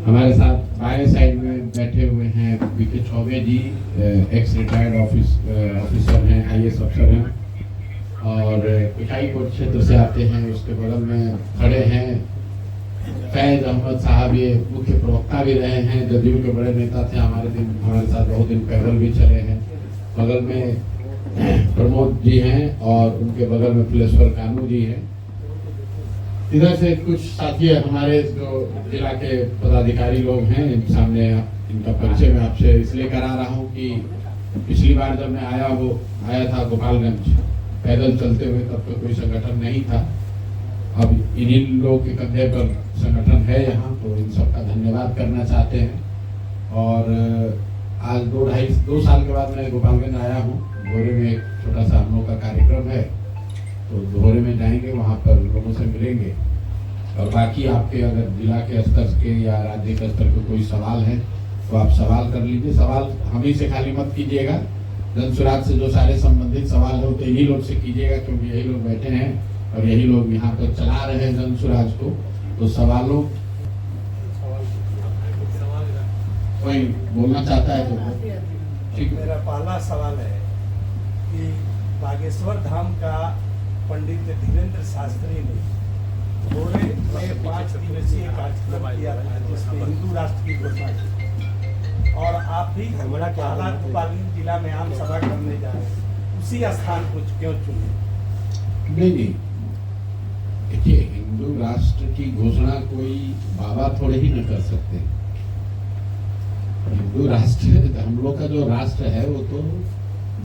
हमारे साथ बाएं साइड में बैठे हुए हैं बीके चौबे जी, एक्स रिटायर्ड ऑफिसर हैं, आईएएस अफसर हैं और पिटाई कोट क्षेत्र से आते हैं। उसके बगल में खड़े हैं फैज अहमद साहब, ये मुख्य प्रवक्ता भी रहे हैं, जदयू के बड़े नेता थे, हमारे साथ बहुत दिन पैदल भी चले हैं। बगल में प्रमोद जी हैं और उनके बगल में फुलेश्वर कानू जी हैं। इधर से कुछ साथी हमारे जो जिला के पदाधिकारी लोग हैं, सामने इनका परिचय मैं आपसे इसलिए करा रहा हूँ कि पिछली बार जब मैं आया था गोपालगंज पैदल चलते हुए, तब तो कोई संगठन नहीं था। अब इन्हीं लोगों के कंधे पर संगठन है यहाँ, तो इन सबका धन्यवाद करना चाहते हैं। और आज 2 साल के बाद मैं गोपालगंज आया हूँ। भोरे में एक छोटा सा हम लोग का कार्यक्रम है, तो भोरे में जाएंगे, वहाँ पर लोगों से मिलेंगे। और बाकी आपके अगर जिला के स्तर के या राज्य के स्तर के कोई सवाल है तो आप सवाल कर लीजिए। सवाल हम ही से खाली मत कीजिएगा, जन सुराज से जो सारे संबंधित सवाल हो तो इन्हीं लोग से कीजिएगा, क्योंकि यही लोग बैठे हैं और यही लोग यहाँ पर चला रहे हैं जन सुराज को। तो सवालों कोई बोलना चाहता है तो ठीक। मेरा पहला सवाल है कि बागेश्वर धाम का पंडित धीरेन्द्र शास्त्री ने भोरे में 5 दिवसीय कार्यक्रम किया था, जिसमें हिंदू राष्ट्र की घोषणा की, और आप भी गोपालगंज जिला में आम सभा करने जा रहे हैं, उसी स्थान को क्यों चुने? नहीं, देखिए, हिंदू राष्ट्र की घोषणा कोई बाबा थोड़े ही न कर सकते। हिंदू राष्ट्र, हम लोग का जो राष्ट्र है वो तो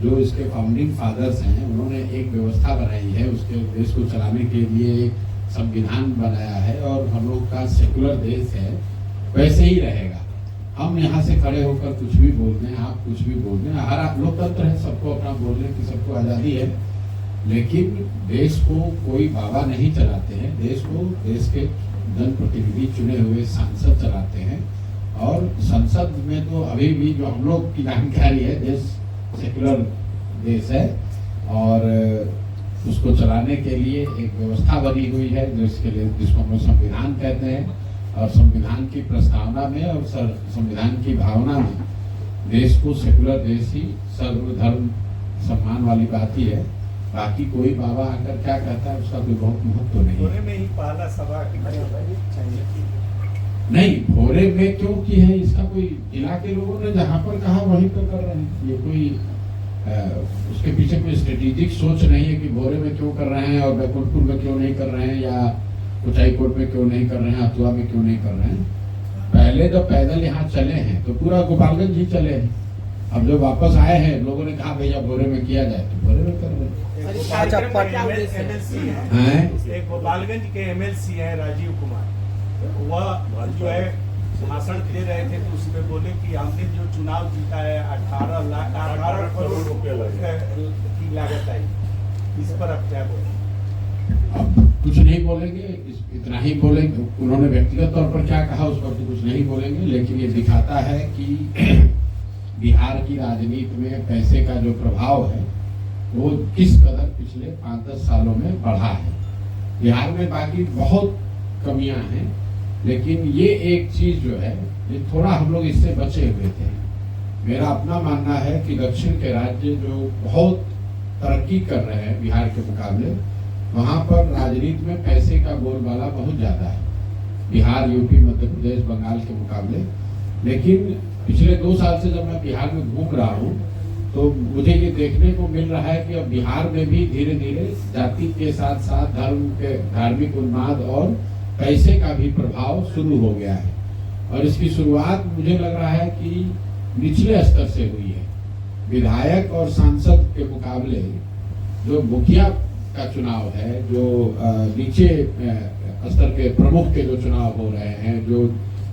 जो इसके फाउंडिंग फादर्स हैं, उन्होंने एक व्यवस्था बनाई है, उसके देश को चलाने के लिए एक संविधान बनाया है, और हम लोग का सेकुलर देश है, वैसे ही रहेगा। हम यहाँ से खड़े होकर कुछ भी बोल दें, आप कुछ भी बोल दें, हर आप लोकतंत्र है, सबको अपना बोलने की सबको आज़ादी है, लेकिन देश को कोई बाबा नहीं चलाते हैं। देश को देश के जनप्रतिनिधि चुने हुए सांसद चलाते हैं, और संसद में तो अभी भी जो हम लोग की जानकारी है, देश सेकुलर देश है, और उसको चलाने के लिए एक व्यवस्था बनी हुई है, जिसके लिए जिसको हम संविधान कहते हैं। और संविधान की प्रस्तावना में और संविधान की भावना में देश को सेकुलर देश ही, सर्वधर्म सम्मान वाली बात ही है। बाकी कोई बाबा आकर क्या कहता है उसका कोई बहुत महत्व नहीं है। भोरे में ही पहला सभा नहीं, भोरे में क्यों की है इसका कोई, जिला के लोगों ने जहाँ पर कहा वहीं पर कर रहे हैं। ये कोई उसके पीछे कोई स्ट्रेटेजिक सोच नहीं है कि भोरे में क्यों कर रहे हैं और बैकुंठपुर में क्यों नहीं कर रहे हैं, या कुचाईकोट में क्यों नहीं कर रहे हैं, हथुआ में क्यों नहीं कर रहे हैं। पहले जब पैदल यहाँ चले हैं तो पूरा गोपालगंज ही चले हैं। अब जब वापस आए हैं, लोगों ने कहा भैया भोरे में किया जाए, तो भोरे में कर रहे हैं। गोपालगंज के एमएलसी है राजीव कुमार, वह जो है भाषण दे रहे थे, तो उसमें बोले कि हमने जो चुनाव जीता है 18 करोड़ रुपए की लागत आई। इस पर आप क्या बोले? अब कुछ नहीं बोलेंगे, इतना ही बोलेंगे। उन्होंने व्यक्तिगत तौर पर क्या कहा उस पर तो कुछ नहीं बोलेंगे, लेकिन ये दिखाता है कि बिहार की राजनीति में पैसे का जो प्रभाव है वो किस कदर पिछले 5-10 सालों में बढ़ा है। बिहार में बाकी बहुत कमियां हैं, लेकिन ये एक चीज जो है, ये थोड़ा हम लोग इससे बचे हुए थे। मेरा अपना मानना है कि दक्षिण के राज्य जो बहुत तरक्की कर रहे हैं बिहार के मुकाबले, वहाँ पर राजनीति में पैसे का बोलबाला बहुत ज्यादा है, बिहार, यूपी, मध्य प्रदेश, बंगाल के मुकाबले। लेकिन पिछले 2 साल से जब मैं बिहार में घूम रहा हूँ, तो मुझे ये देखने को मिल रहा है कि अब बिहार में भी धीरे धीरे जाति के साथ साथ धर्म के धार्मिक उन्माद और पैसे का भी प्रभाव शुरू हो गया है। और इसकी शुरुआत मुझे लग रहा है कि निचले स्तर से हुई है। विधायक और सांसद के मुकाबले जो मुखिया का चुनाव है, जो नीचे स्तर के प्रमुख के जो चुनाव हो रहे हैं, जो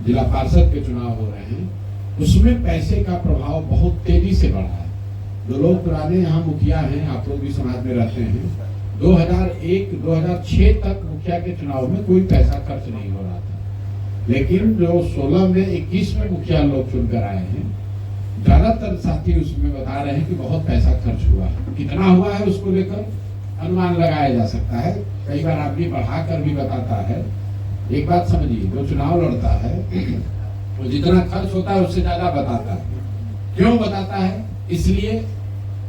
जिला पार्षद के चुनाव हो रहे हैं, उसमें पैसे का प्रभाव बहुत तेजी से बढ़ा है। जो लोग पुराने यहाँ मुखिया हैं, आप लोग भी समाज में रहते हैं, 2001-2006 तक मुखिया के चुनाव में कोई पैसा खर्च नहीं हो रहा था। लेकिन जो 16 में 21 में मुखिया लोग चुनकर आए हैं, ज्यादातर साथी उसमें बता रहे हैं कि बहुत पैसा खर्च हुआ है। कितना हुआ है उसको लेकर अनुमान लगाया जा सकता है, कई बार आदमी बढ़ाकर भी बताता है। एक बात समझिए, जो चुनाव लड़ता है वो जितना खर्च होता है उससे ज्यादा बताता है। क्यों बताता है? इसलिए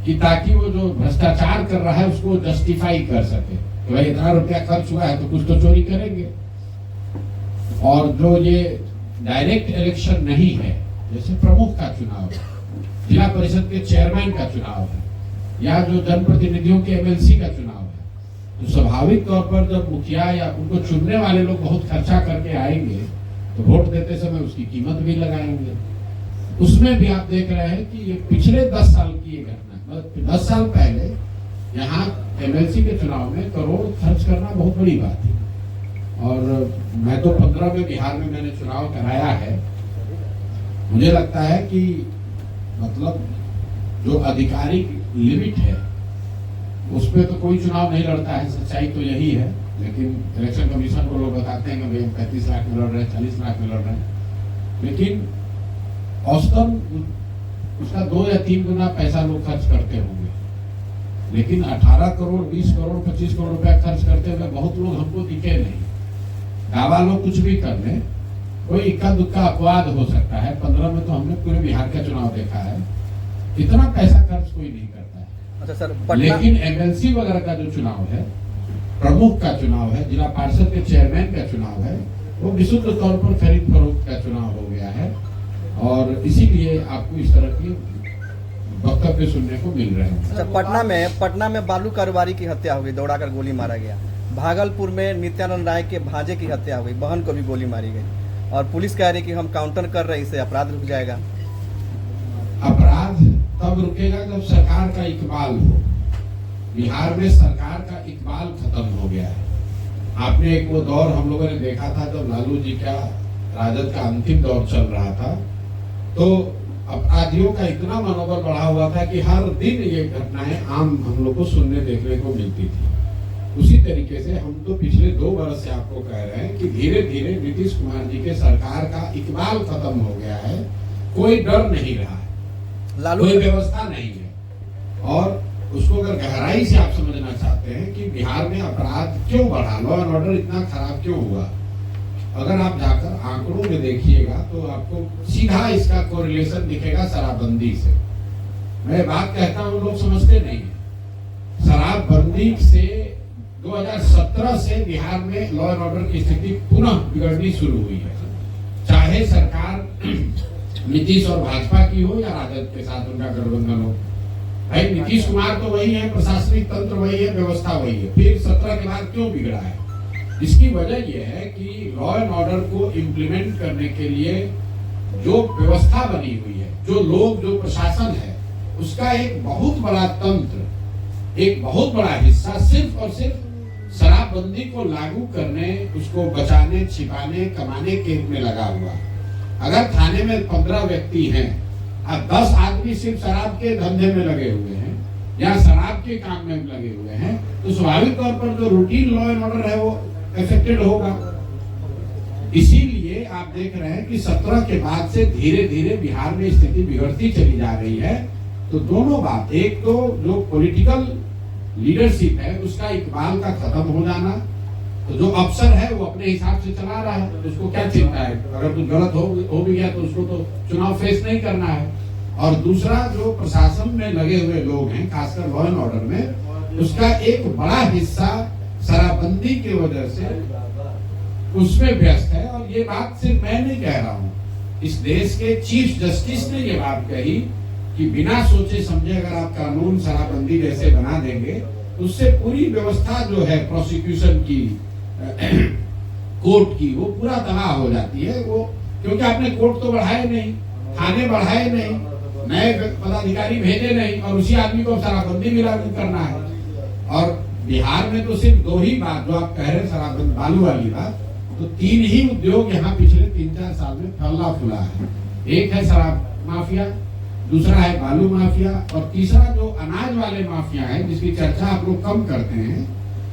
कि ताकि वो जो भ्रष्टाचार कर रहा है उसको जस्टिफाई कर सके कि भाई इतना रुपया खर्च हुआ है तो कुछ तो चोरी करेंगे। और जो ये डायरेक्ट इलेक्शन नहीं है, जैसे प्रमुख का चुनाव है, जिला परिषद के चेयरमैन का चुनाव है, या जो जनप्रतिनिधियों के एमएलसी का चुनाव है, तो स्वाभाविक तौर पर जब मुखिया या उनको चुनने वाले लोग बहुत खर्चा करके आएंगे तो वोट देते समय उसकी कीमत भी लगाएंगे। उसमें भी आप देख रहे हैं कि ये पिछले 10 साल की ये घटना, मतलब 10 साल पहले यहाँ एमएलसी के चुनाव में करोड़ खर्च करना बहुत बड़ी बात है। और मैं तो 15 में बिहार में मैंने चुनाव कराया है। मुझे लगता है कि मतलब जो आधिकारिक लिमिट है उस पर तो कोई चुनाव नहीं लड़ता है, सच्चाई तो यही है। लेकिन इलेक्शन कमीशन को लोग बताते हैं कि भाई 35 लाख में लड़ रहे हैं, 40 लाख में लड़ रहे हैं, लेकिन औसतन उसका 2 या 3 गुना पैसा लोग खर्च करते होंगे। लेकिन 18 करोड़, 20 करोड़, 25 करोड़ रुपया खर्च करते हुए बहुत लोग हमको दिखे नहीं। दावा लोग कुछ भी कर लें, कोई इक्का दुक्का अपवाद हो सकता है। 15 में तो हमने पूरे बिहार का चुनाव देखा है, इतना पैसा खर्च कोई नहीं करता है। अच्छा सर, लेकिन एमएलसी वगैरह का जो चुनाव है, प्रमुख का चुनाव है, जिला पार्षद के चेयरमैन का चुनाव है, वो विशुद्ध तौर पर खरीद फरोख्त का चुनाव हो गया है। और इसीलिए आपको इस तरह की वक्तव्य सुनने को मिल रहे हैं। अच्छा, पटना में बालू कारोबारी की हत्या हो गई, दौड़ाकर गोली मारा गया। भागलपुर में नित्यानंद राय के भांजे की हत्या हो गई, बहन को भी गोली मारी गई, और पुलिस कह रही कि हम काउंटर कर रहे हैं, इससे अपराध रुक जाएगा। अपराध तब रुकेगा जब सरकार का इकबाल हो। बिहार में सरकार का इकबाल खत्म हो गया है। आपने एक वो दौर हम लोगों ने देखा था जब लालू जी का राजद का अंतिम दौर चल रहा था, तो अपराधियों का इतना मनोबल बढ़ा हुआ था कि हर दिन ये घटनाएं आम हम लोग को सुनने देखने को मिलती थी। उसी तरीके से हम तो पिछले 2 वर्ष से आपको कह रहे हैं कि धीरे धीरे नीतीश कुमार जी के सरकार का इकबाल खत्म हो गया है। कोई डर नहीं रहा है, कोई व्यवस्था नहीं है। और उसको अगर गहराई से आप समझना चाहते हैं कि बिहार में अपराध क्यों बढ़ा, लॉ एंड ऑर्डर इतना खराब क्यों हुआ, अगर आप जाकर आंकड़ों में देखिएगा तो आपको सीधा इसका कोरिलेशन दिखेगा शराबबंदी से। मैं बात कहता हूं, लोग समझते नहीं है। शराबबंदी से 2017 से बिहार में लॉ एंड ऑर्डर की स्थिति पुनः बिगड़नी शुरू हुई है, चाहे सरकार नीतीश और भाजपा की हो या राजद के साथ उनका गठबंधन हो। भाई नीतीश कुमार तो वही है, प्रशासनिक तंत्र वही है, व्यवस्था वही है, फिर 17 के बाद क्यों बिगड़ा है? इसकी वजह यह है कि लॉ एंड ऑर्डर को इम्प्लीमेंट करने के लिए जो व्यवस्था बनी हुई है, जो लोग, जो प्रशासन है, उसका एक बहुत बड़ा तंत्र, एक बहुत बड़ा हिस्सा सिर्फ और सिर्फ शराबबंदी को लागू करने, उसको बचाने, छिपाने, कमाने के में लगा हुआ। अगर थाने में 15 व्यक्ति हैं और 10 आदमी सिर्फ शराब के धंधे में लगे हुए हैं या शराब के काम में लगे हुए हैं, तो स्वाभाविक तौर पर जो रूटीन लॉ एंड ऑर्डर है वो अफेक्टेड होगा। इसीलिए आप देख रहे हैं कि 17 के बाद से धीरे धीरे बिहार में स्थिति बिगड़ती चली जा रही है। तो दोनों बात, एक तो जो पॉलिटिकल लीडरशिप है उसका इकबाल का खत्म हो जाना, तो जो अफसर है वो अपने हिसाब से चला रहा है, तो उसको क्या चिंता है, अगर कुछ गलत हो भी गया तो उसको तो चुनाव फेस नहीं करना है। और दूसरा, जो प्रशासन में लगे हुए लोग हैं, खासकर लॉ एंड ऑर्डर में, उसका एक बड़ा हिस्सा शराबबंदी की वजह से उसमें व्यस्त है। और ये बात सिर्फ मैं नहीं कह रहा हूँ, इस देश के चीफ जस्टिस ने ये बात कही कि बिना सोचे समझे अगर आप कानून शराबबंदी जैसे बना देंगे, उससे पूरी व्यवस्था जो है प्रोसिक्यूशन की, कोर्ट की, वो पूरा तबाह हो जाती है। वो क्योंकि आपने कोर्ट तो बढ़ाए नहीं, थाने बढ़ाए नहीं, नए पदाधिकारी भेजे नहीं, और उसी आदमी को शराबबंदी भी लागू करना है। और बिहार में तो सिर्फ 2 ही बात जो आप कह रहे हैं, शराबबंदी, बालू वाली बात, तो 3 ही उद्योग यहाँ पिछले 3-4 साल में फैला फूला है। एक है शराब माफिया, दूसरा है बालू माफिया, और तीसरा जो अनाज वाले माफिया है, जिसकी चर्चा आप लोग कम करते हैं।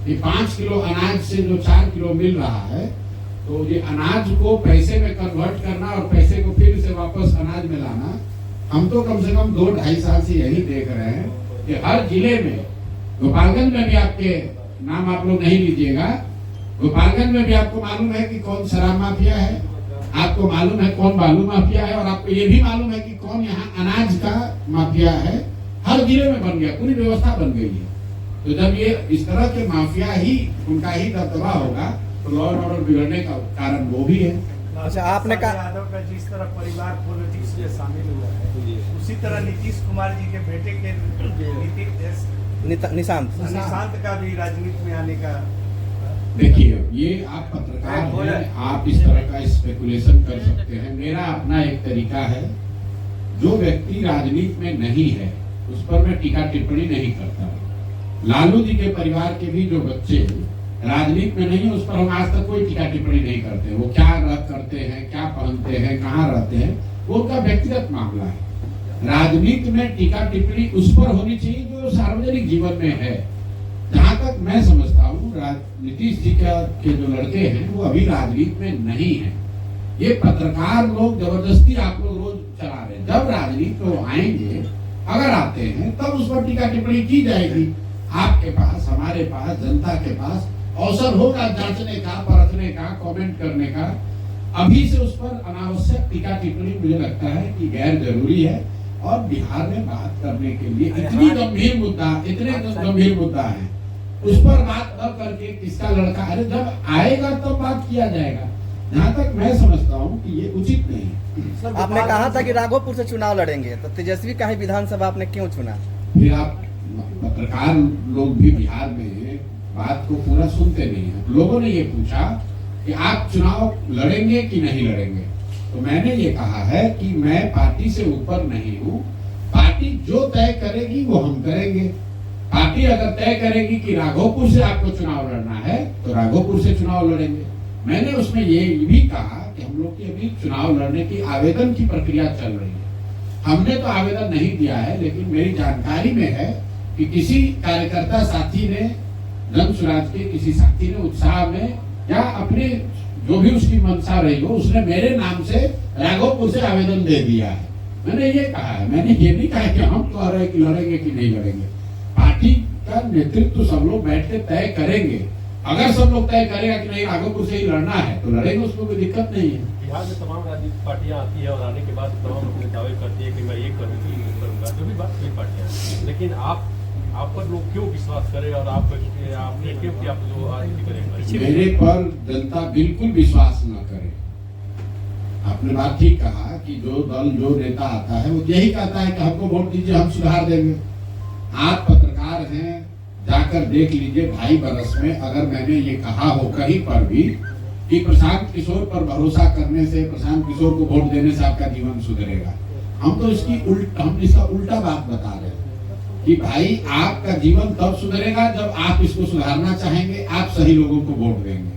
ये 5 किलो अनाज से जो 4 किलो मिल रहा है, तो ये अनाज को पैसे में कन्वर्ट करना और पैसे को फिर से वापस अनाज में लाना, हम तो कम से कम 2-2.5 साल से यही देख रहे हैं कि हर जिले में, गोपालगंज में भी, आपके नाम आप लोग नहीं लीजिएगा, गोपालगंज में भी आपको मालूम है कि कौन शराब माफिया है, आपको मालूम है कौन बालू माफिया है, और आपको ये भी मालूम है कि कौन यहाँ अनाज का माफिया है। हर जिले में बन गया, पूरी व्यवस्था बन गई है। तो जब ये इस तरह के माफिया ही उनका ही दबदबा होगा तो लॉ एंड ऑर्डर बिगड़ने का कारण वो भी है। अच्छा, आपने कहा यादव का जिस तरह परिवार पॉलिटिक्स में शामिल हुआ है, उसी तरह नीतीश कुमार जी के बेटे के निशांत का भी राजनीति में आने का। देखिए, ये आप पत्रकार हैं, आप इस तरह का स्पेकुलेशन कर सकते हैं। मेरा अपना एक तरीका है, जो व्यक्ति राजनीति में नहीं है उस पर मैं टीका टिप्पणी नहीं करता। लालू जी के परिवार के भी जो बच्चे राजनीति में नहीं है उस पर हम आज तक कोई टीका टिप्पणी नहीं करते। वो क्या करते हैं, क्या पहनते हैं, कहाँ रहते हैं, वो उनका व्यक्तिगत मामला है। राजनीति में टीका टिप्पणी उस पर होनी चाहिए जो सार्वजनिक जीवन में है। जहां तक मैं समझता हूँ, नीतीश जी के जो लड़के हैं वो अभी राजनीति में नहीं है। ये पत्रकार लोग जबरदस्ती आप लोग रोज चला रहे हैं। जब राजनीति में वो आएंगे, अगर आते हैं, तब उस पर टीका टिप्पणी की जाएगी। आपके पास, हमारे पास, जनता के पास अवसर होगा जांचने का, परखने का, कमेंट करने का। अभी से उस पर अनावश्यक टीका टिप्पणी मुझे लगता है कि गैर जरूरी है। और बिहार में बात करने के लिए इतने गंभीर मुद्दा है, उस पर बात न करके किसका लड़का, अरे जब आएगा तब बात किया जाएगा। जहाँ तक मैं समझता हूँ कि ये उचित नहीं है। आपने कहा था कि राघोपुर से चुनाव लड़ेंगे, तो तेजस्वी का ही विधानसभा आपने क्यों चुना? फिर आप पत्रकार लोग भी बिहार में बात को पूरा सुनते नहीं है। लोगों ने ये पूछा कि आप चुनाव लड़ेंगे कि नहीं लड़ेंगे, तो मैंने ये कहा है कि मैं पार्टी से ऊपर नहीं हूँ। पार्टी जो तय करेगी वो हम करेंगे। पार्टी अगर तय करेगी कि राघोपुर से आपको चुनाव लड़ना है तो राघोपुर से चुनाव लड़ेंगे। मैंने उसमें ये भी कहा कि हम लोग की अभी चुनाव लड़ने की आवेदन की प्रक्रिया चल रही है। हमने तो आवेदन नहीं दिया है, लेकिन मेरी जानकारी में है कि किसी कार्यकर्ता साथी ने, जन स्वराज के किसी साथी ने उत्साह में या अपने जो भी उसकी मंशा रही हो, उसने मेरे नाम से राघोपुर से आवेदन दे दिया है। मैंने ये कहा है, मैंने ये नहीं कहा कि हम कह रहे हैं कि लड़ेंगे कि नहीं लड़ेंगे। पार्टी का नेतृत्व सब लोग बैठ के तय करेंगे। अगर सब लोग तय करेगा कि नहीं राघोपुर से ही लड़ना है तो लड़ेंगे, उसमें कोई दिक्कत नहीं है। बिहार में तमाम राजनीतिक पार्टियां आती है और आने के बाद तमाम अपने दावे करती है कि मैं ये करूंगा, जो भी बात सभी पार्टियां। लेकिन आप पर लोग क्यों विश्वास करें और आपने क्यों कि आप जो राजनीति करेंगे? मेरे पर जनता बिल्कुल विश्वास न करे। आपने बात ठीक कहा कि जो दल, जो नेता आता है वो यही कहता है कि हमको वोट दीजिए, हम सुधार देंगे। आप पत्रकार हैं, जाकर देख लीजिए 2.5 बरस में अगर मैंने ये कहा हो कहीं पर भी कि प्रशांत किशोर पर भरोसा करने से, प्रशांत किशोर को वोट देने से आपका जीवन सुधरेगा, हम तो इसका उल्टा बात बता रहे हैं कि भाई आपका जीवन तब सुधरेगा जब आप इसको सुधारना चाहेंगे, आप सही लोगों को वोट देंगे।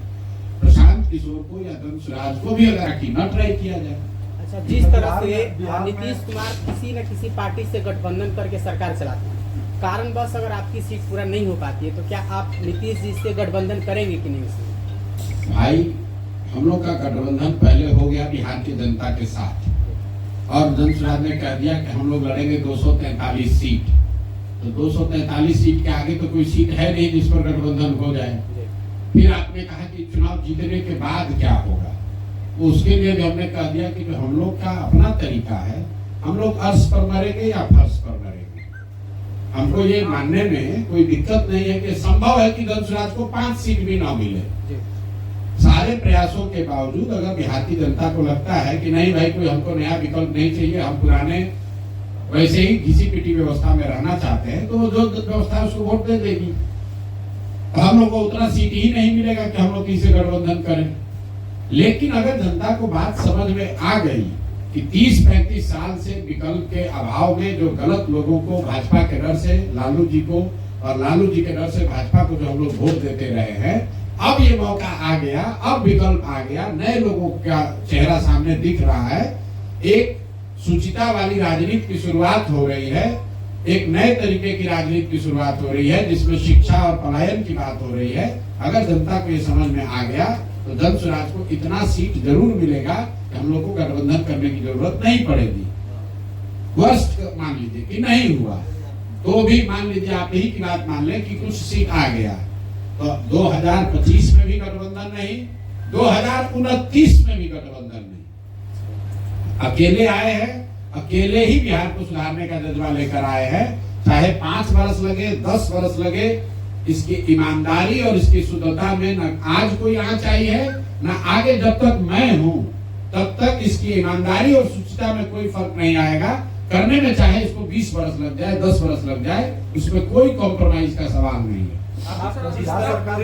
प्रशांत किशोर को या धन स्वराज को भी अगर न ट्राई किया जाए। अच्छा, जिस तरह से नीतीश कुमार किसी न किसी पार्टी से गठबंधन करके सरकार चलाते हैं, कारणवश अगर आपकी सीट पूरा नहीं हो पाती है तो क्या आप नीतीश जी से गठबंधन करेंगे कि नहीं? भाई, हम लोग का गठबंधन पहले हो गया बिहार की जनता के साथ, और धन स्वराज ने कह दिया कि हम लोग लड़ेंगे 243 सीट। तो 243 सीट के आगे तो कोई सीट है नहीं जिस पर गठबंधन हो जाए। फिर आपने कहा कि चुनाव जीतने के बाद क्या होगा, तो उसके लिए भी हमने कह दिया कि हम लोग का अपना तरीका है, हम लोग अर्श पर मरेंगे या फर्श पर मरेंगे। हमको ये मानने में कोई दिक्कत नहीं है कि संभव है कि धन स्वराज को 5 सीट भी ना मिले। सारे प्रयासों के बावजूद अगर बिहार की जनता को लगता है कि नहीं भाई, कोई हमको नया विकल्प नहीं चाहिए, हम पुराने वैसे ही घिसी पिटी व्यवस्था में रहना चाहते हैं, तो जो व्यवस्था है उसको वोट दे देगी। हम लोग को उतना सीट ही नहीं मिलेगा कि हम लोग किसी गठबंधन करें। लेकिन अगर जनता को बात समझ में आ गई कि 30-35 साल से विकल्प के अभाव में जो गलत लोगों को भाजपा के डर से लालू जी को, और लालू जी के डर से भाजपा को जो हम लोग वोट देते रहे हैं, अब ये मौका आ गया, अब विकल्प आ गया, नए लोगों का चेहरा सामने दिख रहा है, एक सुचिता वाली राजनीति की शुरुआत हो रही है, एक नए तरीके की राजनीति की शुरुआत हो रही है जिसमें शिक्षा और पलायन की बात हो रही है। अगर जनता को ये समझ में आ गया तो धन स्वराज को इतना सीट जरूर मिलेगा कि हम लोग को गठबंधन करने की जरूरत नहीं पड़ेगी। वर्स्ट मान लीजिए कि नहीं हुआ तो भी मान लीजिए, आप यही की बात मान लें कि कुछ सीट आ गया, तो 2025 में भी गठबंधन नहीं, 2029 में भी गठबंधन नहीं। अकेले आए हैं, अकेले ही बिहार को सुधारने का जज्बा लेकर आए हैं। चाहे 5 वर्ष लगे, 10 वर्ष लगे, इसकी ईमानदारी और इसकी शुद्धता में न आज कोई आँच आई है न आगे। जब तक मैं हूं तब तक इसकी ईमानदारी और शुचिता में कोई फर्क नहीं आएगा। करने में चाहे इसको 20 वर्ष लग जाए, 10 वर्ष लग जाए, उसमें कोई कॉम्प्रोमाइज का सवाल नहीं है।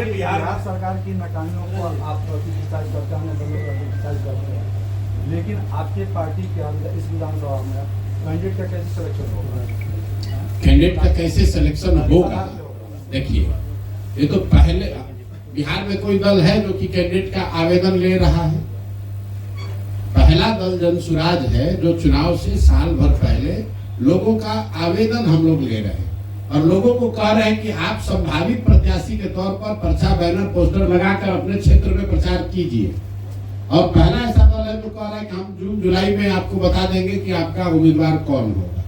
बिहार सरकार की नाकामियों को आप क्रिटिसाइज करते हैं, क्रिटिसाइज करते हैं, लेकिन आपके पार्टी के अंदर इस विधानसभा में कैंडिडेट का कैसे सिलेक्शन होगा? कैंडिडेट का कैसे सिलेक्शन होगा? देखिए, ये तो पहले बिहार में कोई दल है जो कि कैंडिडेट का आवेदन ले रहा है? पहला दल जनसुराज है जो चुनाव से साल भर पहले लोगों का आवेदन हम लोग ले रहे हैं और लोगों को कह रहे हैं कि आप संभावित प्रत्याशी के तौर पर पर्चा, बैनर, पोस्टर लगाकर अपने क्षेत्र में प्रचार कीजिए। और पहला ऐसा दल है जो कह रहा है कि हम जून जुलाई में आपको बता देंगे कि आपका उम्मीदवार कौन होगा।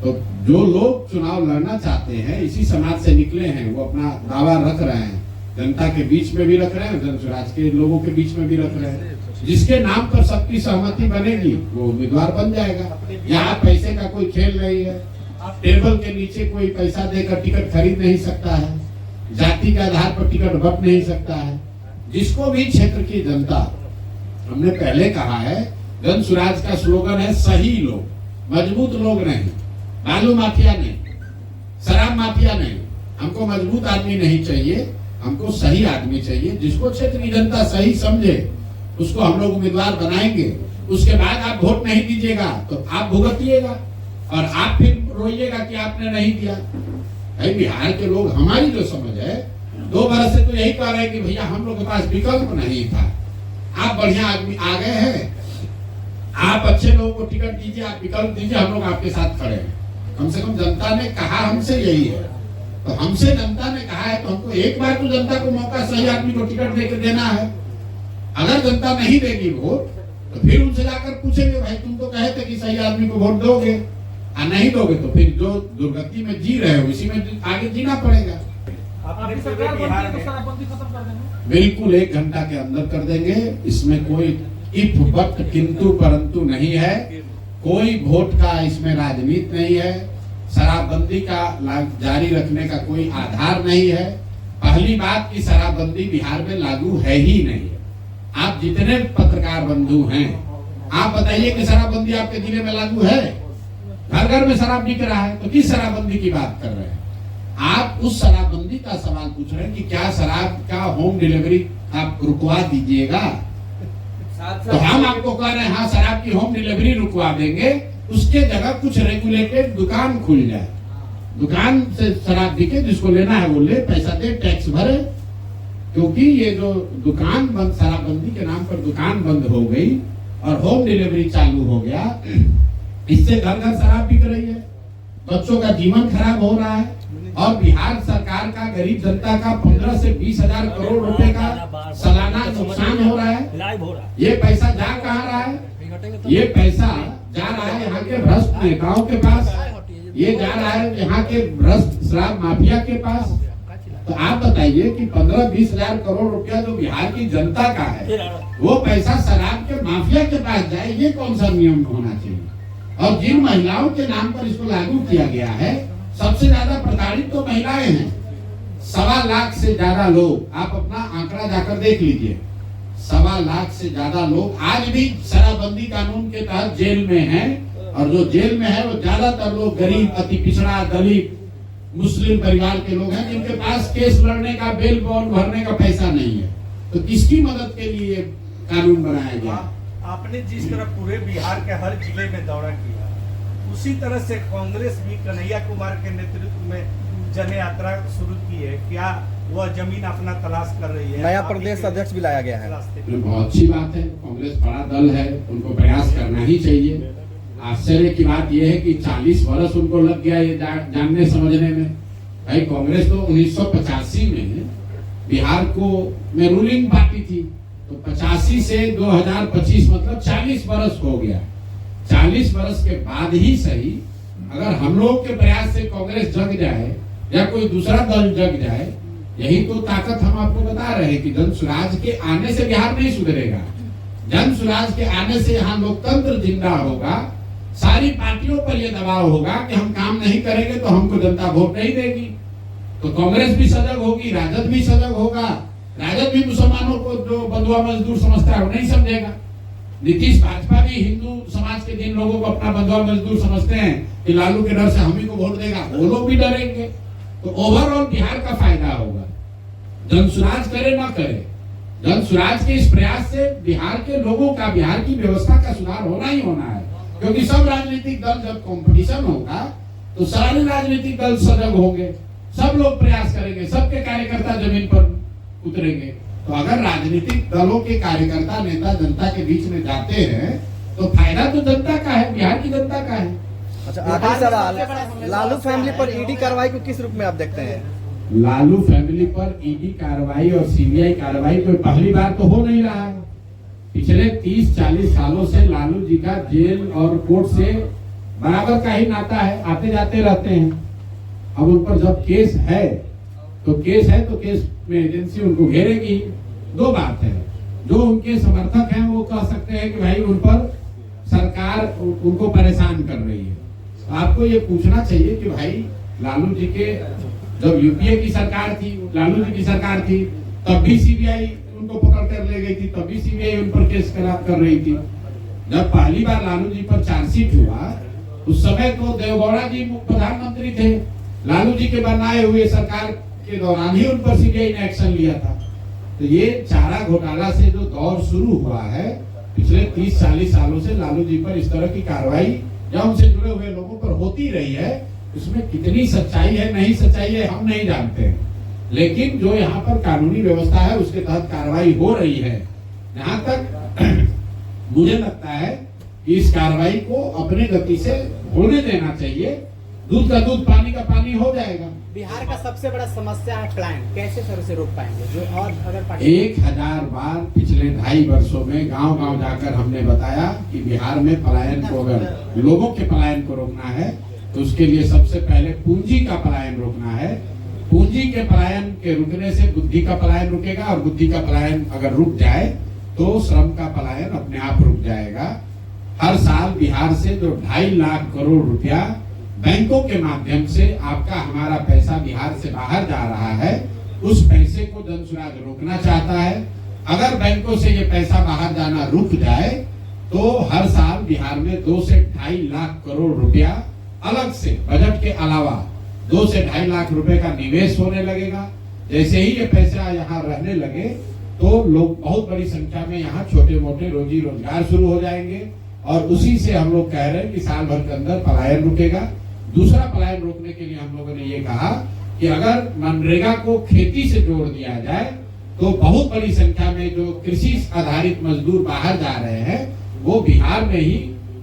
तो जो लोग चुनाव लड़ना चाहते हैं, इसी समाज से निकले हैं, वो अपना दावा रख रहे हैं, जनता के बीच में भी रख रहे हैं, जनसुराज के लोगों के बीच में भी रख रहे हैं। जिसके नाम पर सबकी सहमति बनेगी वो उम्मीदवार बन जाएगा। यहाँ पैसे का कोई खेल नहीं है। टेबल के नीचे कोई पैसा देकर टिकट खरीद नहीं सकता है, जाति के आधार पर टिकट बट नहीं सकता है। जिसको भी क्षेत्र की जनता, हमने पहले कहा है, जनसुराज का स्लोगन है सही लोग, मजबूत लोग नहीं, बालू माफिया नहीं, शराब माफिया नहीं। हमको मजबूत आदमी नहीं चाहिए, हमको सही आदमी चाहिए। जिसको क्षेत्र की जनता सही समझे उसको हम लोग उम्मीदवार बनाएंगे। उसके बाद आप वोट नहीं दीजिएगा तो आप भुगतिएगा और आप फिर रोइएगा कि आपने नहीं दिया। भाई बिहार के लोग, हमारी जो समझ है, 2 बरस से तो यही कह रहे हैं कि भैया हम लोग के पास विकल्प नहीं था, आप बढ़िया आदमी आ गए हैं, आप अच्छे लोगों को टिकट दीजिए, आप विकल्प दीजिए, हम लोग आपके साथ खड़े हैं। कम से कम जनता ने कहा हमसे यही है। तो हमसे जनता ने कहा है तो हमको एक बार तो जनता को मौका, सही आदमी को टिकट देकर देना है। अगर जनता नहीं देगी वोट तो फिर उनसे जाकर पूछेंगे, भाई तुम तो कहे थे कि सही आदमी को वोट दोगे, और नहीं दोगे तो फिर जो दुर्गति में जी रहे हो इसी में आगे जीना पड़ेगा। बिल्कुल 1 घंटा के अंदर कर देंगे। इसमें कोई इफ बट किंतु परंतु नहीं है। कोई वोट का इसमें राजनीति नहीं है। शराबबंदी का जारी रखने का कोई आधार नहीं है। पहली बात की शराबबंदी बिहार में लागू है ही नहीं है। आप जितने पत्रकार बंधु हैं, आप बताइए कि शराबबंदी आपके जिले में लागू है? घर घर में शराब बिक रहा है, तो किस शराबबंदी की बात कर रहे हैं? आप उस शराबबंदी का सवाल पूछ रहे हैं कि क्या शराब का होम डिलीवरी आप रुकवा दीजिएगा? तो हम आपको कह रहे हैं हाँ, शराब की होम डिलीवरी रुकवा देंगे, उसके जगह कुछ रेगुलेटेड दुकान खुल जाए, दुकान से शराब बिके, जिसको लेना है वो ले, पैसा दे, टैक्स भरे। क्योंकि ये जो दुकान बंद, शराबबंदी के नाम पर दुकान बंद हो गई और होम डिलीवरी चालू हो गया, इससे घर घर शराब बिक रही है, बच्चों का जीवन खराब हो रहा है और बिहार सरकार का, गरीब जनता का 15 से 20 हजार करोड़ रुपए का सालाना नुकसान हो रहा है। ये पैसा जा कहाँ रहा है? ये पैसा जा रहा है यहाँ के भ्रष्ट नेताओं के पास, ये जा रहा है यहाँ के भ्रष्ट शराब माफिया के पास। तो आप बताइए कि 15-20 हजार करोड़ रुपया जो बिहार की जनता का है, वो पैसा शराब के माफिया के पास जाए, ये कौन सा नियम होना चाहिए? और जिन महिलाओं के नाम पर इसको लागू किया गया है, सबसे ज्यादा प्रताड़ित तो महिलाएं हैं। 1.25 लाख से ज्यादा लोग, आप अपना आंकड़ा जाकर देख लीजिए, 1.25 लाख से ज्यादा लोग आज भी शराबबंदी कानून के तहत जेल में हैं। और जो जेल में है वो ज्यादातर लोग गरीब, अति पिछड़ा, दलित, मुस्लिम परिवार के लोग हैं, जिनके पास केस लड़ने का, बेल बॉन्ड भरने का पैसा नहीं है। तो किसकी मदद के लिए कानून बनाया गया? आपने जिस तरह पूरे बिहार के हर जिले में दौरा किया, उसी तरह से कांग्रेस भी कन्हैया कुमार के नेतृत्व में जन यात्रा शुरू की है। क्या वह जमीन अपना तलाश कर रही है? नया प्रदेश अध्यक्ष भी लाया गया है। बहुत अच्छी बात है, कांग्रेस बड़ा दल है, उनको प्रयास करना ही चाहिए। आश्चर्य की बात यह है कि 40 वर्ष उनको लग गया ये जानने समझने में। भाई कांग्रेस तो 1985 में बिहार को में रूलिंग पार्टी थी, तो 85 से 2025 मतलब 40 वर्ष हो गया। 40 वर्ष के बाद ही सही, अगर हम लोग के प्रयास से कांग्रेस जग जाए या कोई दूसरा दल जग जाए, यही तो ताकत हम आपको बता रहे हैं कि जनसुराज के आने से बिहार नहीं सुधरेगा। जन सुराज के आने से यहाँ लोकतंत्र जिंदा होगा। सारी पार्टियों पर यह दबाव होगा कि हम काम नहीं करेंगे तो हमको जनता वोट नहीं देगी। तो कांग्रेस भी सजग होगी, राजद भी सजग होगा। राजद भी मुसलमानों को जो बंधुआ मजदूर समझता है वो नहीं समझेगा। नीतीश भाजपा भी हिंदू समाज के जिन लोगों को अपना बंधुआ मजदूर समझते हैं कि लालू के डर से हम ही को वोट देगा, वो लोग भी डरेंगे। तो ओवरऑल बिहार का फायदा होगा। जनसुराज करे ना करे, जनसुराज के इस प्रयास से बिहार के लोगों का, बिहार की व्यवस्था का सुधार होना ही होना है। क्योंकि सब राजनीतिक दल जब कंपटीशन होगा तो सारे राजनीतिक दल सजग होंगे, सब लोग प्रयास करेंगे, सबके कार्यकर्ता जमीन पर उतरेंगे। तो अगर राजनीतिक दलों के कार्यकर्ता नेता जनता के बीच में जाते हैं तो फायदा तो जनता का है, बिहार की जनता का है। अच्छा, आखिरी सवाल, लालू फैमिली पर ईडी कार्रवाई को किस रूप में आप देखते हैं? लालू फैमिली पर ईडी कार्रवाई और सीबीआई कार्रवाई कोई पहली बार तो हो नहीं रहा है। पिछले 30-40 सालों से लालू जी का जेल और कोर्ट से बराबर का ही नाता है, आते जाते रहते हैं। अब उन पर जब केस है तो केस में एजेंसी उनको घेरेगी। दो बात है, जो उनके समर्थक हैं वो कह सकते हैं कि भाई उन पर सरकार उनको परेशान कर रही है। तो आपको ये पूछना चाहिए कि भाई लालू जी के जब यूपीए की सरकार थी, लालू जी की सरकार थी, तब भी सीबीआई उनको पकड़ कर ले गई थी, तब भी सीबीआई उन पर केस कर रही थी। जब पहली बार लालू जी पर चार्जशीट हुआ उस समय तो देवगौड़ा जी प्रधानमंत्री थे। लालू जी के बनाए हुए सरकार के दौरान ही उन पर सीबीआई ने एक्शन लिया था। तो ये चारा घोटाला से जो दौर शुरू हुआ है पिछले 30-40 सालों से लालू जी पर इस तरह की कार्रवाई या उनसे जुड़े हुए लोगों पर होती रही है। उसमें कितनी सच्चाई है, नहीं सच्चाई है, हम नहीं जानते हैं। लेकिन जो यहाँ पर कानूनी व्यवस्था है उसके तहत कार्रवाई हो रही है। जहां तक मुझे लगता है कि इस कार्रवाई को अपने गति से होने देना चाहिए। दूध का दूध, पानी का पानी हो जाएगा। बिहार का सबसे बड़ा समस्या है पलायन, कैसे सर उसे रोक पाएंगे? जो और अगर 1000 बार पिछले 2.5 वर्षों में गांव-गांव जाकर हमने बताया कि बिहार में पलायन को, अगर लोगों के पलायन को रोकना है तो उसके लिए सबसे पहले पूंजी का पलायन रोकना है। पूंजी के पलायन के रुकने से बुद्धि का पलायन रुकेगा, और बुद्धि का पलायन अगर रुक जाए तो श्रम का पलायन अपने आप रुक जाएगा। हर साल बिहार से जो 2.5 लाख करोड़ रुपया बैंकों के माध्यम से आपका हमारा पैसा बिहार से बाहर जा रहा है, उस पैसे को जनसुराज रोकना चाहता है। अगर बैंकों से ये पैसा बाहर जाना रुक जाए तो हर साल बिहार में 2 से 2.5 लाख करोड़ रुपया अलग से बजट के अलावा 2 से 2.5 लाख रुपए का निवेश होने लगेगा। जैसे ही ये पैसा यहाँ रहने लगे तो लोग, बहुत बड़ी संख्या में यहाँ छोटे मोटे रोजी रोजगार शुरू हो जाएंगे, और उसी से हम लोग कह रहे हैं कि साल भर के अंदर पलायन रुकेगा। दूसरा पलायन रोकने के लिए हम लोगों ने ये कहा कि अगर मनरेगा को खेती से जोड़ दिया जाए तो बहुत बड़ी संख्या में जो कृषि आधारित मजदूर बाहर जा रहे हैं वो बिहार में ही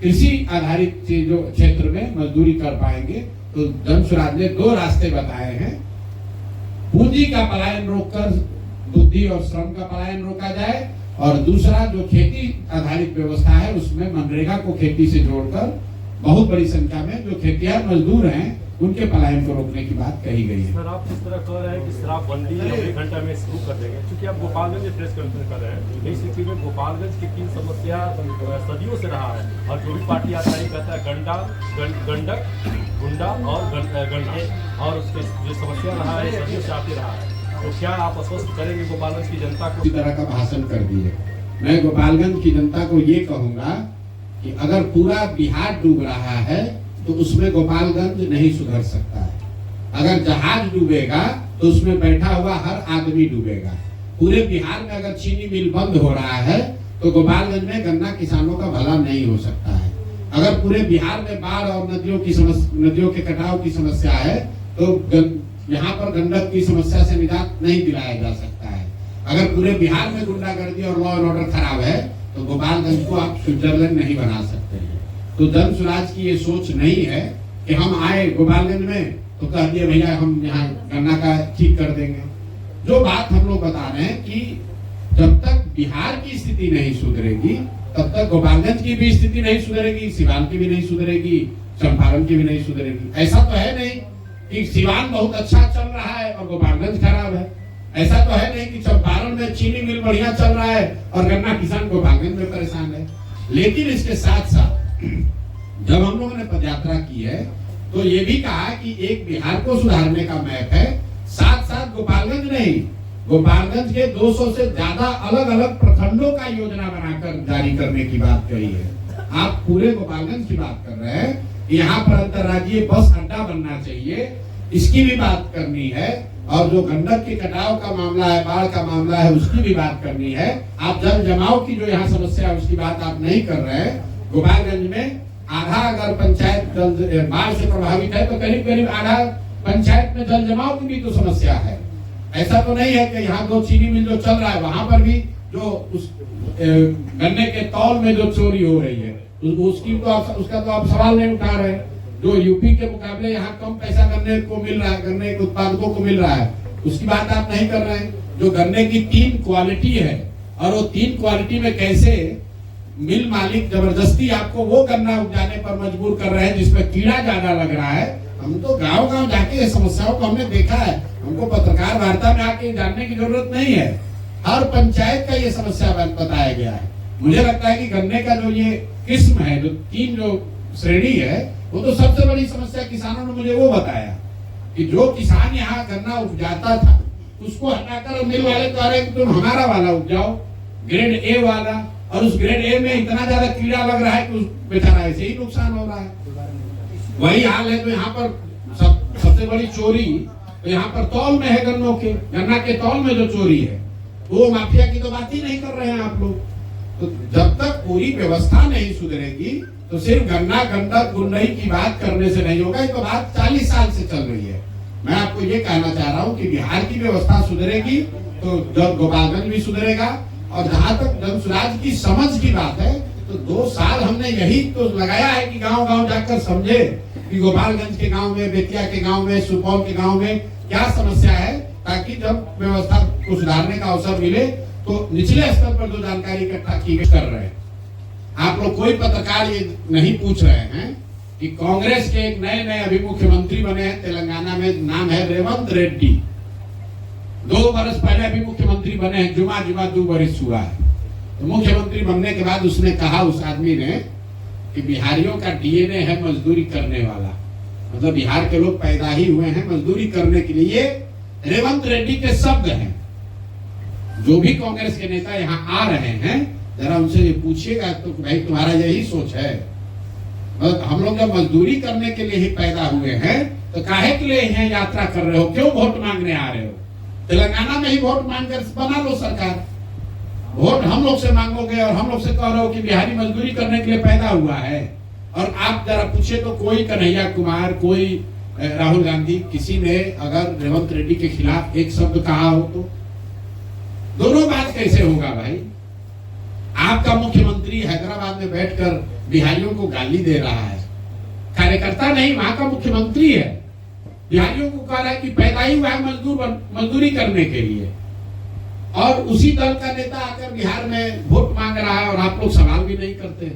कृषि आधारित जो क्षेत्र में मजदूरी कर पाएंगे। तो जनसुराज ने 2 रास्ते बताए हैं। पूंजी का पलायन रोककर बुद्धि और श्रम का पलायन रोका जाए, और दूसरा जो खेती आधारित व्यवस्था है उसमें मनरेगा को खेती से जोड़कर बहुत बड़ी संख्या में जो खेतिहर मजदूर हैं उनके पलायन को रोकने की बात कही गई है। सर, आप जिस तरह कह रहे हैं कि शराबबंदी 1 घंटा में शुरू कर देंगे, क्योंकि आप गोपालगंज में प्रेस कॉन्फ्रेंस कर रहे हैं, इस स्थिति में गोपालगंज की 3 समस्या सदियों से रहा है, और जो भी पार्टी आता है कहता है गंडक, गुंडा और गंडा, और उसके जो समस्या रहा है सदियों से आती रहा है। तो क्या आप आश्वस्त करेंगे गोपालगंज की जनता को? इसी तरह का भाषण कर दिए। मैं गोपालगंज की जनता को ये कहूंगा कि अगर पूरा बिहार डूब रहा है तो उसमें गोपालगंज नहीं सुधर सकता है। अगर जहाज डूबेगा तो उसमें बैठा हुआ हर आदमी डूबेगा। पूरे बिहार में अगर चीनी मिल बंद हो रहा है तो गोपालगंज में गन्ना किसानों का भला नहीं हो सकता है। अगर पूरे बिहार में बाढ़ और नदियों के कटाव की समस्या है तो यहाँ पर गंडक की समस्या से निजात नहीं दिलाया जा सकता है। अगर पूरे बिहार में गुंडागर्दी और लॉ एंड ऑर्डर खराब है तो गोपालगंज को आप स्विट्जरलैंड नहीं बना सकते हैं। तो जनसुराज की ये सोच नहीं है कि हम आए गोपालगंज में तो कह दिए भैया हम यहाँ गन्ना का ठीक कर देंगे। जो बात हम लोग बता रहे हैं कि जब तक बिहार की स्थिति नहीं सुधरेगी तब तक गोपालगंज की भी स्थिति नहीं सुधरेगी, सिवान की भी नहीं सुधरेगी, चंपारण की भी नहीं सुधरेगी। ऐसा तो है नहीं कि सिवान बहुत अच्छा चल रहा है और गोपालगंज खराब है। ऐसा तो है नहीं कि चंपारण में चीनी मिल बढ़िया चल रहा है और गन्ना किसान गोपालगंज में परेशान है। लेकिन इसके साथ साथ जब हम लोगों ने पदयात्रा की है तो ये भी कहा कि एक बिहार को सुधारने का मैप है, साथ साथ गोपालगंज नहीं, गोपालगंज के 200 से ज्यादा अलग अलग प्रखंडों का योजना बनाकर जारी करने की बात कही है। आप पूरे गोपालगंज की बात कर रहे हैं, यहाँ पर अंतर्राज्यीय बस अड्डा बनना चाहिए, इसकी भी बात करनी है। और जो गंडक के कटाव का मामला है, बाढ़ का मामला है, उसकी भी बात करनी है। आप जल जमाव की जो यहाँ समस्या है उसकी बात आप नहीं कर रहे हैं। गोपालगंज में आधा अगर पंचायत बाढ़ से प्रभावित है तो करीब करीब आधा पंचायत में जल जमाव की भी तो समस्या है। ऐसा तो नहीं है कि यहाँ 2 चीनी मिल जो चल रहा है वहां पर भी जो उस गन्ने के तौल में जो चोरी हो रही है उसकी तो उसका तो आप सवाल नहीं उठा रहे। जो यूपी के मुकाबले यहाँ कम पैसा गन्ने को मिल रहा है, गन्ने के उत्पादकों को मिल रहा है, उसकी बात आप नहीं कर रहे हैं। जो गन्ने की 3 क्वालिटी है और वो 3 क्वालिटी में कैसे मिल मालिक जबरदस्ती आपको वो गन्ना उपजाने पर मजबूर कर रहे हैं जिसमें कीड़ा ज्यादा लग रहा है। हम तो गांव गांव जाके ये समस्याओं को हमने देखा है, हमको पत्रकार वार्ता में आके जानने की जरूरत नहीं है। हर पंचायत का ये समस्या बताया गया है। मुझे लगता है कि गन्ने का जो ये किस्म है, जो 3 जो श्रेणी है, वो तो सबसे बड़ी समस्या किसानों ने मुझे वो बताया कि जो किसान यहाँ गन्ना उपजाता था उसको हटाकर मिल वाले कह रहे हैं तुम हमारा वाला उपजाओ, ग्रेड ए वाला, और उस ग्रेड ए में इतना ज्यादा कीड़ा लग रहा है कि उस बेचारा ऐसे ही नुकसान हो रहा है। वही हाल है तो यहाँ पर सबसे बड़ी चोरी तो यहाँ पर तौल में है, गन्नों के गन्ना के तौल में जो चोरी है वो माफिया की तो बात ही नहीं कर रहे हैं आप लोग। तो जब तक पूरी व्यवस्था नहीं सुधरेगी तो सिर्फ गन्ना गंडक गुंडई की बात करने से नहीं होगा। ये तो बात 40 साल से चल रही है। मैं आपको ये कहना चाह रहा हूँ कि बिहार की व्यवस्था सुधरेगी तो जब गोपालगंज भी सुधरेगा। और जहां तक जन स्वराज की समझ की बात है तो 2 साल हमने यही तो लगाया है कि गांव गांव जाकर समझे कि गोपालगंज के गांव में, बेतिया के गांव में, सुपौल के गांव में क्या समस्या है, ताकि जब व्यवस्था को सुधारने का अवसर मिले तो निचले स्तर पर जो जानकारी इकट्ठा की कर रहे हैं। आप लोग कोई पत्रकार ये नहीं पूछ रहे हैं कि कांग्रेस के एक नए अभी मुख्यमंत्री बने हैं तेलंगाना में, नाम है रेवंत रेड्डी। 2 वर्ष पहले अभी मुख्यमंत्री बने हैं, जुमा 2 वर्ष हुआ है। तो मुख्यमंत्री बनने के बाद उसने कहा, उस आदमी ने, कि बिहारियों का डीएनए है मजदूरी करने वाला, मतलब बिहार के लोग पैदा ही हुए हैं मजदूरी करने के लिए। ये रेवंत रेड्डी के शब्द हैं। जो भी कांग्रेस के नेता यहाँ आ रहे हैं जरा उनसे ये पूछिएगा तो भाई तुम्हारा यही सोच है? हम लोग जब मजदूरी करने के लिए ही पैदा हुए हैं तो काहे के लिए यहाँ यात्रा कर रहे हो? क्यों वोट मांगने आ रहे हो? तेलंगाना में ही वोट मांगकर बना लो सरकार। वोट हम लोग से मांगोगे और हम लोग से कह रहे हो कि बिहारी मजदूरी करने के लिए पैदा हुआ है। और आप जरा पूछे तो कोई कन्हैया कुमार, कोई राहुल गांधी, किसी ने अगर रेवंत रेड्डी के खिलाफ एक शब्द कहा हो तो दोनों बात कैसे होगा भाई? आपका मुख्यमंत्री हैदराबाद में बैठकर बिहारियों को गाली दे रहा है, कार्यकर्ता नहीं वहां का मुख्यमंत्री है, बिहारियों को कह रहा है कि पैदा ही हुआ है मजदूरी करने के लिए। और उसी दल का नेता आकर बिहार में वोट मांग रहा है और आप लोग सवाल भी नहीं करते।